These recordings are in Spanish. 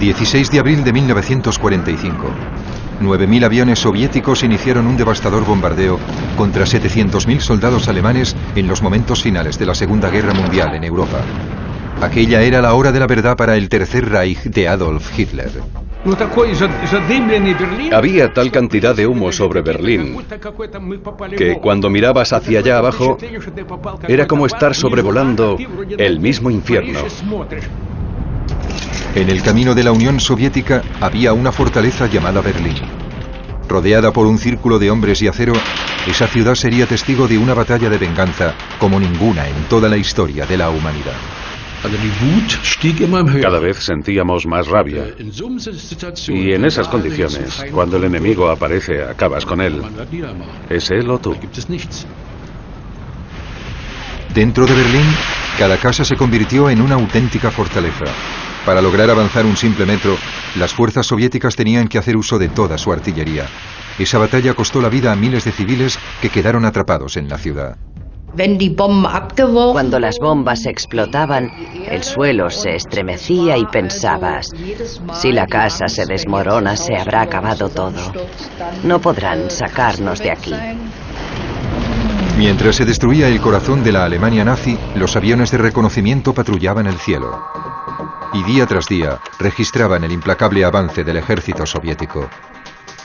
16 de abril de 1945. 9.000 aviones soviéticos iniciaron un devastador bombardeo contra 700.000 soldados alemanes en los momentos finales de la Segunda Guerra Mundial en Europa. Aquella era la hora de la verdad para el Tercer Reich de Adolf Hitler. Había tal cantidad de humo sobre Berlín que cuando mirabas hacia allá abajo era como estar sobrevolando el mismo infierno. En el camino de la Unión Soviética había una fortaleza llamada Berlín. Rodeada por un círculo de hombres y acero, esa ciudad sería testigo de una batalla de venganza como ninguna en toda la historia de la humanidad. Cada vez sentíamos más rabia. Y en esas condiciones, cuando el enemigo aparece, acabas con él. ¿Es él o tú? Dentro de Berlín, cada casa se convirtió en una auténtica fortaleza. Para lograr avanzar un simple metro, las fuerzas soviéticas tenían que hacer uso de toda su artillería. Esa batalla costó la vida a miles de civiles que quedaron atrapados en la ciudad. Cuando las bombas explotaban, el suelo se estremecía y pensabas, si la casa se desmorona, se habrá acabado todo. No podrán sacarnos de aquí. Mientras se destruía el corazón de la Alemania nazi, los aviones de reconocimiento patrullaban el cielo. Y día tras día registraban el implacable avance del ejército soviético.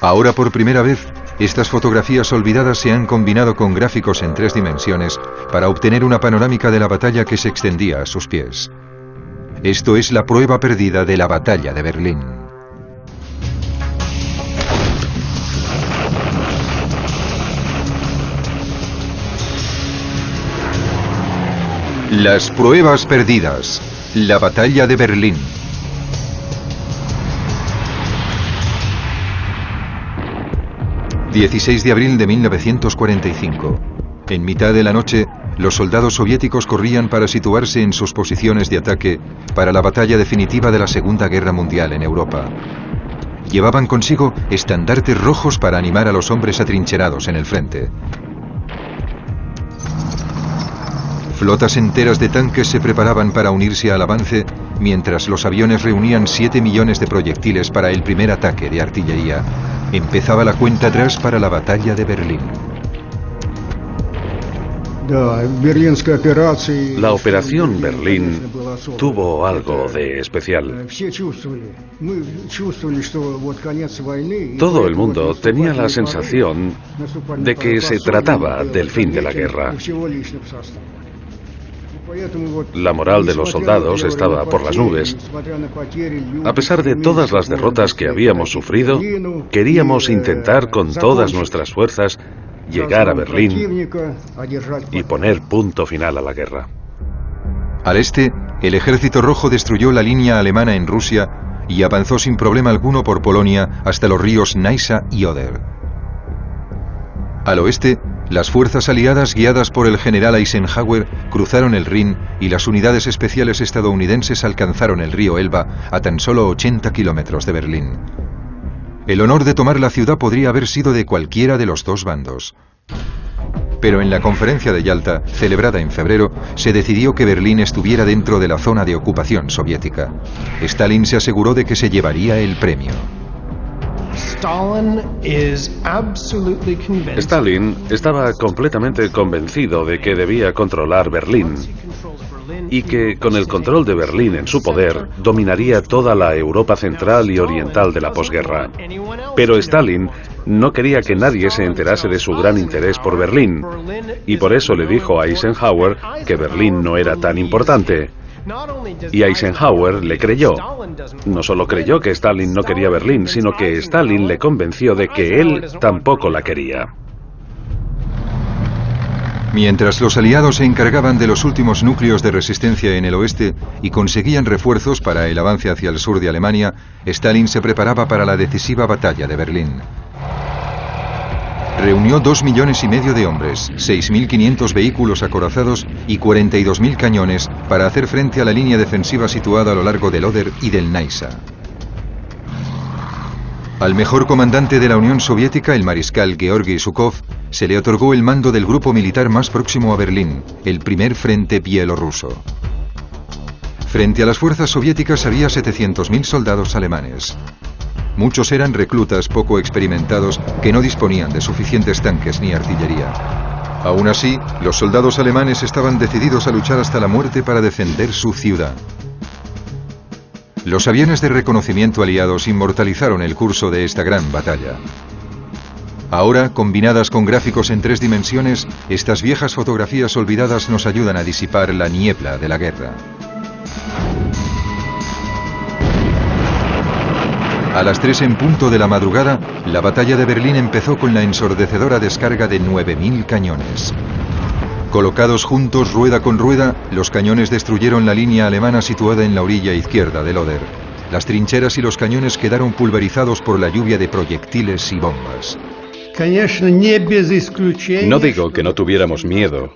Ahora por primera vez, estas fotografías olvidadas se han combinado con gráficos en 3 dimensiones para obtener una panorámica de la batalla que se extendía a sus pies. Esto es la prueba perdida de la batalla de Berlín. Las pruebas perdidas. La batalla de Berlín. ...16 de abril de 1945... En mitad de la noche, los soldados soviéticos corrían para situarse en sus posiciones de ataque... ...para la batalla definitiva de la Segunda Guerra Mundial en Europa. Llevaban consigo estandartes rojos para animar a los hombres atrincherados en el frente. Flotas enteras de tanques se preparaban para unirse al avance, mientras los aviones reunían 7 millones de proyectiles para el primer ataque de artillería. Empezaba la cuenta atrás para la batalla de Berlín. La operación Berlín tuvo algo de especial. Todo el mundo tenía la sensación de que se trataba del fin de la guerra. La moral de los soldados estaba por las nubes. A pesar de todas las derrotas que habíamos sufrido, queríamos intentar con todas nuestras fuerzas llegar a Berlín y poner punto final a la guerra. Al este, el Ejército Rojo destruyó la línea alemana en Rusia y avanzó sin problema alguno por Polonia hasta los ríos Neisa y Oder. Al oeste, las fuerzas aliadas guiadas por el general Eisenhower cruzaron el Rin y las unidades especiales estadounidenses alcanzaron el río Elba a tan solo 80 kilómetros de Berlín. El honor de tomar la ciudad podría haber sido de cualquiera de los dos bandos. Pero en la conferencia de Yalta, celebrada en febrero, se decidió que Berlín estuviera dentro de la zona de ocupación soviética. Stalin se aseguró de que se llevaría el premio. Stalin estaba completamente convencido de que debía controlar Berlín y que con el control de Berlín en su poder dominaría toda la Europa central y oriental de la posguerra. Pero Stalin no quería que nadie se enterase de su gran interés por Berlín y por eso le dijo a Eisenhower que Berlín no era tan importante. Y Eisenhower le creyó. No solo creyó que Stalin no quería Berlín, sino que Stalin le convenció de que él tampoco la quería. Mientras los aliados se encargaban de los últimos núcleos de resistencia en el oeste y conseguían refuerzos para el avance hacia el sur de Alemania, Stalin se preparaba para la decisiva batalla de Berlín. Reunió 2,5 millones de hombres, 6.500 vehículos acorazados y 42.000 cañones para hacer frente a la línea defensiva situada a lo largo del Oder y del Neisa. Al mejor comandante de la Unión Soviética, el mariscal Georgi Zhukov, se le otorgó el mando del grupo militar más próximo a Berlín, el primer frente bielorruso. Frente a las fuerzas soviéticas había 700.000 soldados alemanes. Muchos eran reclutas poco experimentados que no disponían de suficientes tanques ni artillería. Aún así, los soldados alemanes estaban decididos a luchar hasta la muerte para defender su ciudad. Los aviones de reconocimiento aliados inmortalizaron el curso de esta gran batalla. Ahora, combinadas con gráficos en 3 dimensiones, estas viejas fotografías olvidadas nos ayudan a disipar la niebla de la guerra. A las 3 en punto de la madrugada, la batalla de Berlín empezó con la ensordecedora descarga de 9.000 cañones. Colocados juntos rueda con rueda, los cañones destruyeron la línea alemana situada en la orilla izquierda del Oder. Las trincheras y los cañones quedaron pulverizados por la lluvia de proyectiles y bombas. No digo que no tuviéramos miedo,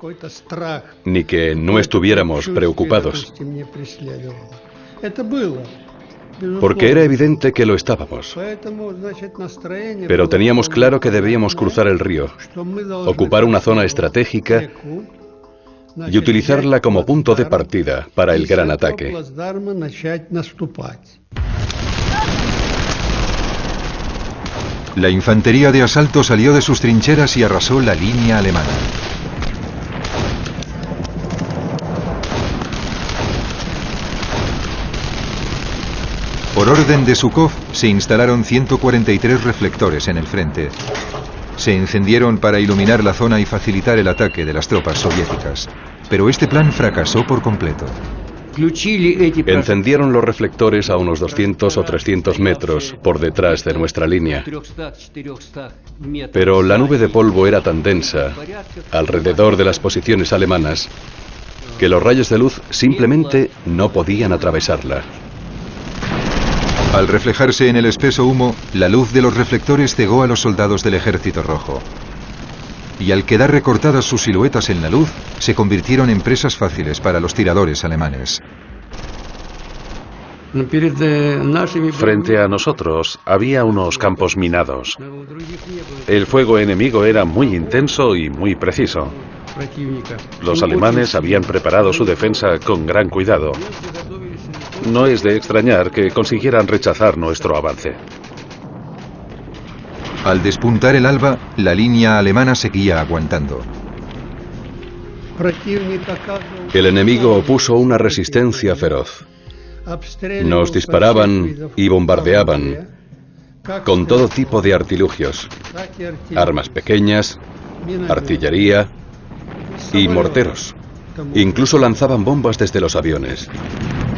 ni que no estuviéramos preocupados, porque era evidente que lo estábamos. Pero teníamos claro que debíamos cruzar el río, ocupar una zona estratégica y utilizarla como punto de partida para el gran ataque. La infantería de asalto salió de sus trincheras y arrasó la línea alemana. Por orden de Zhukov, se instalaron 143 reflectores en el frente. Se encendieron para iluminar la zona y facilitar el ataque de las tropas soviéticas. Pero este plan fracasó por completo. Encendieron los reflectores a unos 200 o 300 metros por detrás de nuestra línea. Pero la nube de polvo era tan densa alrededor de las posiciones alemanas que los rayos de luz simplemente no podían atravesarla. Al reflejarse en el espeso humo, la luz de los reflectores cegó a los soldados del Ejército Rojo. Y al quedar recortadas sus siluetas en la luz, se convirtieron en presas fáciles para los tiradores alemanes. Frente a nosotros había unos campos minados. El fuego enemigo era muy intenso y muy preciso. Los alemanes habían preparado su defensa con gran cuidado. No es de extrañar que consiguieran rechazar nuestro avance. Al despuntar el alba, la línea alemana seguía aguantando. El enemigo opuso una resistencia feroz. Nos disparaban y bombardeaban con todo tipo de artilugios, armas pequeñas, artillería y morteros. Incluso lanzaban bombas desde los aviones.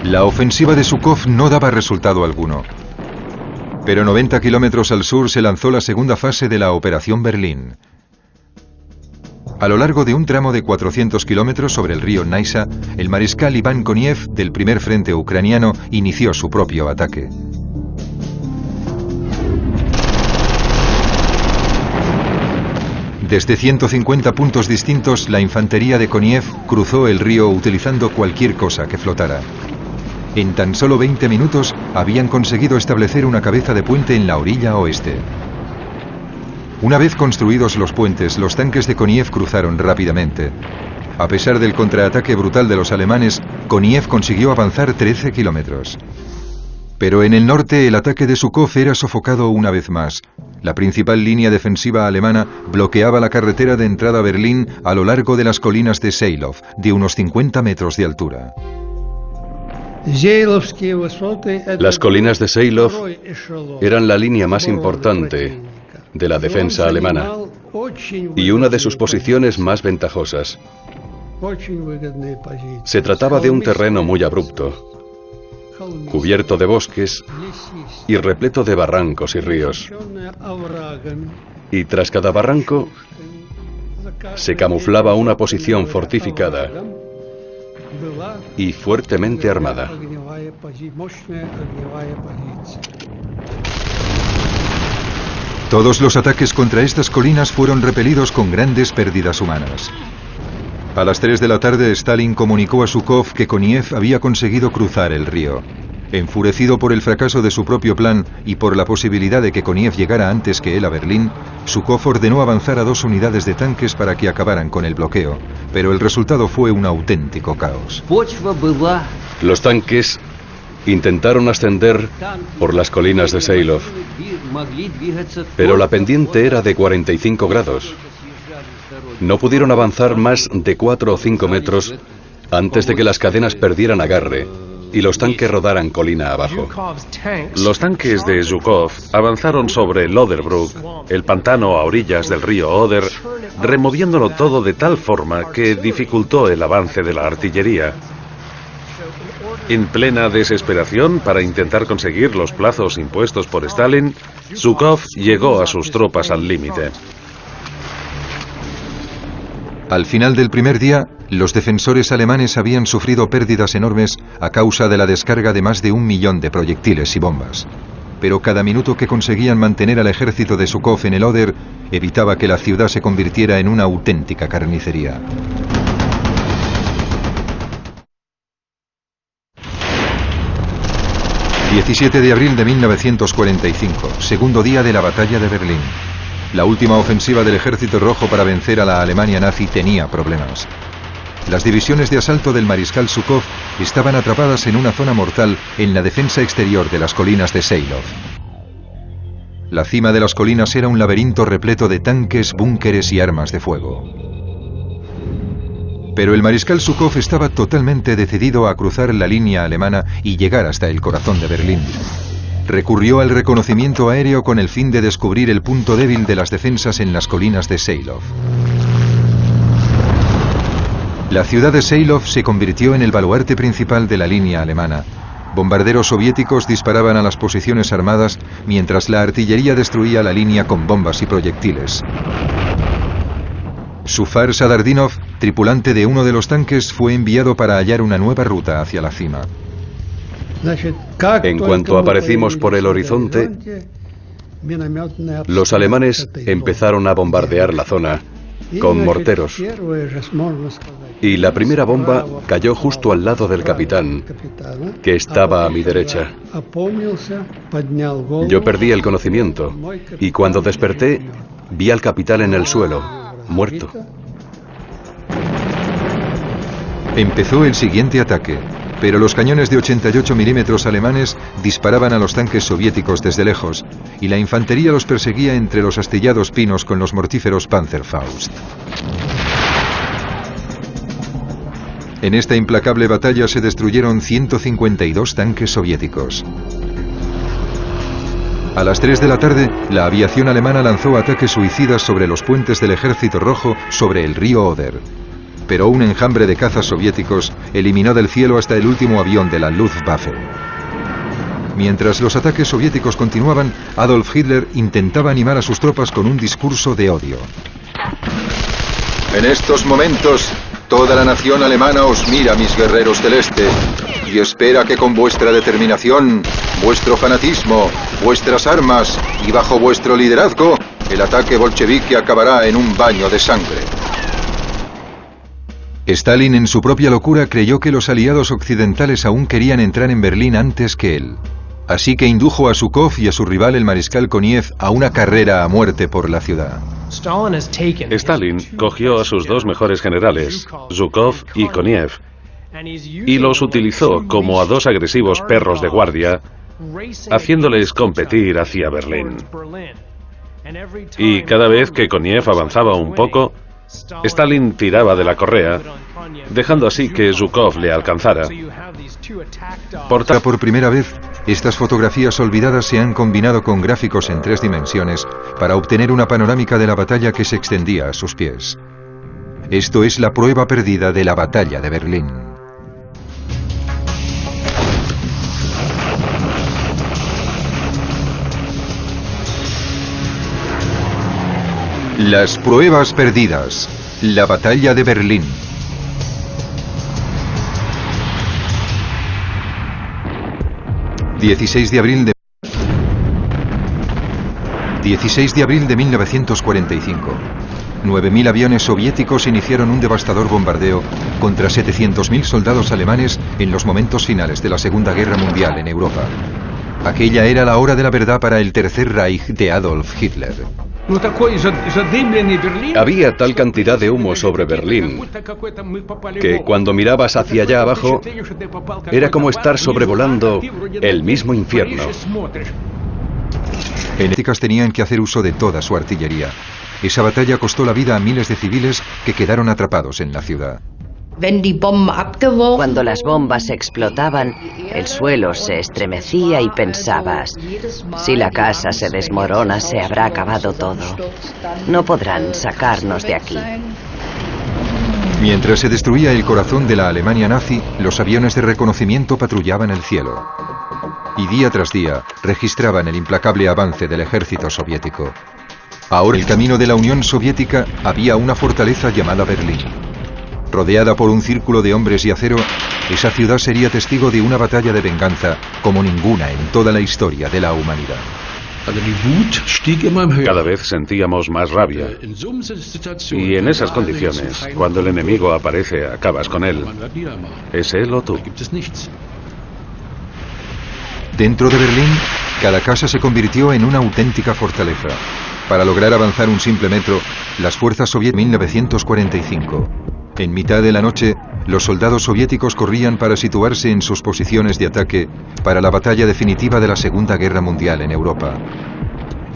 La ofensiva de Zhukov no daba resultado alguno. Pero 90 kilómetros al sur se lanzó la segunda fase de la Operación Berlín. A lo largo de un tramo de 400 kilómetros sobre el río Naisa, el mariscal Iván Koniev del primer frente ucraniano inició su propio ataque. Desde 150 puntos distintos, la infantería de Koniev cruzó el río utilizando cualquier cosa que flotara. En tan solo 20 minutos habían conseguido establecer una cabeza de puente en la orilla oeste. Una vez construidos los puentes, los tanques de Koniev cruzaron rápidamente. A pesar del contraataque brutal de los alemanes, Koniev consiguió avanzar 13 kilómetros. Pero en el norte el ataque de Zhukov era sofocado una vez más. La principal línea defensiva alemana bloqueaba la carretera de entrada a Berlín a lo largo de las colinas de Seilov, de unos 50 metros de altura. Las colinas de Seilov eran la línea más importante de la defensa alemana y una de sus posiciones más ventajosas. Se trataba de un terreno muy abrupto, cubierto de bosques y repleto de barrancos y ríos. Y tras cada barranco se camuflaba una posición fortificada y fuertemente armada. Todos los ataques contra estas colinas fueron repelidos con grandes pérdidas humanas. A las 3 de la tarde, Stalin comunicó a Zhukov que Koniev había conseguido cruzar el río. Enfurecido por el fracaso de su propio plan y por la posibilidad de que Koniev llegara antes que él a Berlín, Zhukov ordenó avanzar a 2 unidades de tanques para que acabaran con el bloqueo, pero el resultado fue un auténtico caos. Los tanques intentaron ascender por las colinas de Seilov, pero la pendiente era de 45 grados. No pudieron avanzar más de 4 o 5 metros antes de que las cadenas perdieran agarre y los tanques rodaran colina abajo. Los tanques de Zhukov avanzaron sobre Loderbruck, el pantano a orillas del río Oder, removiéndolo todo de tal forma que dificultó el avance de la artillería. En plena desesperación para intentar conseguir los plazos impuestos por Stalin, Zhukov llegó a sus tropas al límite. Al final del primer día, los defensores alemanes habían sufrido pérdidas enormes a causa de la descarga de más de 1 millón de proyectiles y bombas. Pero cada minuto que conseguían mantener al ejército de Zhukov en el Oder evitaba que la ciudad se convirtiera en una auténtica carnicería. ...17 de abril de 1945, segundo día de la batalla de Berlín. La última ofensiva del Ejército Rojo para vencer a la Alemania nazi tenía problemas. Las divisiones de asalto del mariscal Zhukov estaban atrapadas en una zona mortal en la defensa exterior de las colinas de Seilov. La cima de las colinas era un laberinto repleto de tanques, búnkeres y armas de fuego. Pero el mariscal Zhukov estaba totalmente decidido a cruzar la línea alemana y llegar hasta el corazón de Berlín. Recurrió al reconocimiento aéreo con el fin de descubrir el punto débil de las defensas en las colinas de Seilov. La ciudad de Seilov se convirtió en el baluarte principal de la línea alemana. Bombarderos soviéticos disparaban a las posiciones armadas mientras la artillería destruía la línea con bombas y proyectiles. Zufar Sadardinov, tripulante de uno de los tanques, fue enviado para hallar una nueva ruta hacia la cima. En cuanto aparecimos por el horizonte, los alemanes empezaron a bombardear la zona con morteros. Y la primera bomba cayó justo al lado del capitán, que estaba a mi derecha. Yo perdí el conocimiento y cuando desperté vi al capitán en el suelo, muerto. Empezó el siguiente ataque, pero los cañones de 88 milímetros alemanes disparaban a los tanques soviéticos desde lejos, y la infantería los perseguía entre los astillados pinos con los mortíferos Panzerfaust. En esta implacable batalla se destruyeron 152 tanques soviéticos. A las 3 de la tarde, la aviación alemana lanzó ataques suicidas sobre los puentes del Ejército Rojo sobre el río Oder. Pero un enjambre de cazas soviéticos eliminó del cielo hasta el último avión de la Luftwaffe. Mientras los ataques soviéticos continuaban, Adolf Hitler intentaba animar a sus tropas con un discurso de odio. En estos momentos, toda la nación alemana os mira, mis guerreros del Este, y espera que con vuestra determinación, vuestro fanatismo, vuestras armas y bajo vuestro liderazgo, el ataque bolchevique acabará en un baño de sangre. Stalin, en su propia locura, creyó que los aliados occidentales aún querían entrar en Berlín antes que él. Así que indujo a Zhukov y a su rival, el mariscal Koniev, a una carrera a muerte por la ciudad. Stalin cogió a sus 2 mejores generales, Zhukov y Koniev, y los utilizó como a 2 agresivos perros de guardia, haciéndoles competir hacia Berlín. Y cada vez que Koniev avanzaba un poco, Stalin tiraba de la correa, dejando así que Zhukov le alcanzara. Por primera vez, estas fotografías olvidadas se han combinado con gráficos en 3 dimensiones para obtener una panorámica de la batalla que se extendía a sus pies. Esto es la prueba perdida de la batalla de Berlín. Las pruebas perdidas. La batalla de Berlín. ...16 de abril de 1945... 9.000 aviones soviéticos iniciaron un devastador bombardeo contra 700.000 soldados alemanes en los momentos finales de la Segunda Guerra Mundial en Europa. Aquella era la hora de la verdad para el Tercer Reich de Adolf Hitler. Había tal cantidad de humo sobre Berlín que cuando mirabas hacia allá abajo era como estar sobrevolando el mismo infierno. Los tenían que hacer uso de toda su artillería. Esa batalla costó la vida a miles de civiles que quedaron atrapados en la ciudad. Cuando las bombas explotaban, el suelo se estremecía y pensabas, si la casa se desmorona, se habrá acabado todo. No podrán sacarnos de aquí. Mientras se destruía el corazón de la Alemania nazi, los aviones de reconocimiento patrullaban el cielo. Y día tras día registraban el implacable avance del ejército soviético. Ahora, en el camino de la Unión Soviética había una fortaleza llamada Berlín. Rodeada por un círculo de hombres y acero, esa ciudad sería testigo de una batalla de venganza como ninguna en toda la historia de la humanidad. Cada vez sentíamos más rabia. Y en esas condiciones, cuando el enemigo aparece, acabas con él. ¿Es él o tú? Dentro de Berlín, cada casa se convirtió en una auténtica fortaleza. Para lograr avanzar un simple metro, las fuerzas soviéticas en 1945. En mitad de la noche, los soldados soviéticos corrían para situarse en sus posiciones de ataque para la batalla definitiva de la Segunda Guerra Mundial en Europa.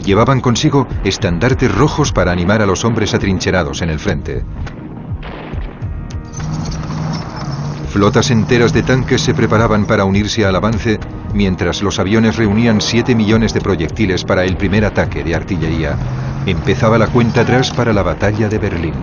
Llevaban consigo estandartes rojos para animar a los hombres atrincherados en el frente. Flotas enteras de tanques se preparaban para unirse al avance, mientras los aviones reunían 7 millones de proyectiles para el primer ataque de artillería. Empezaba la cuenta atrás para la batalla de Berlín.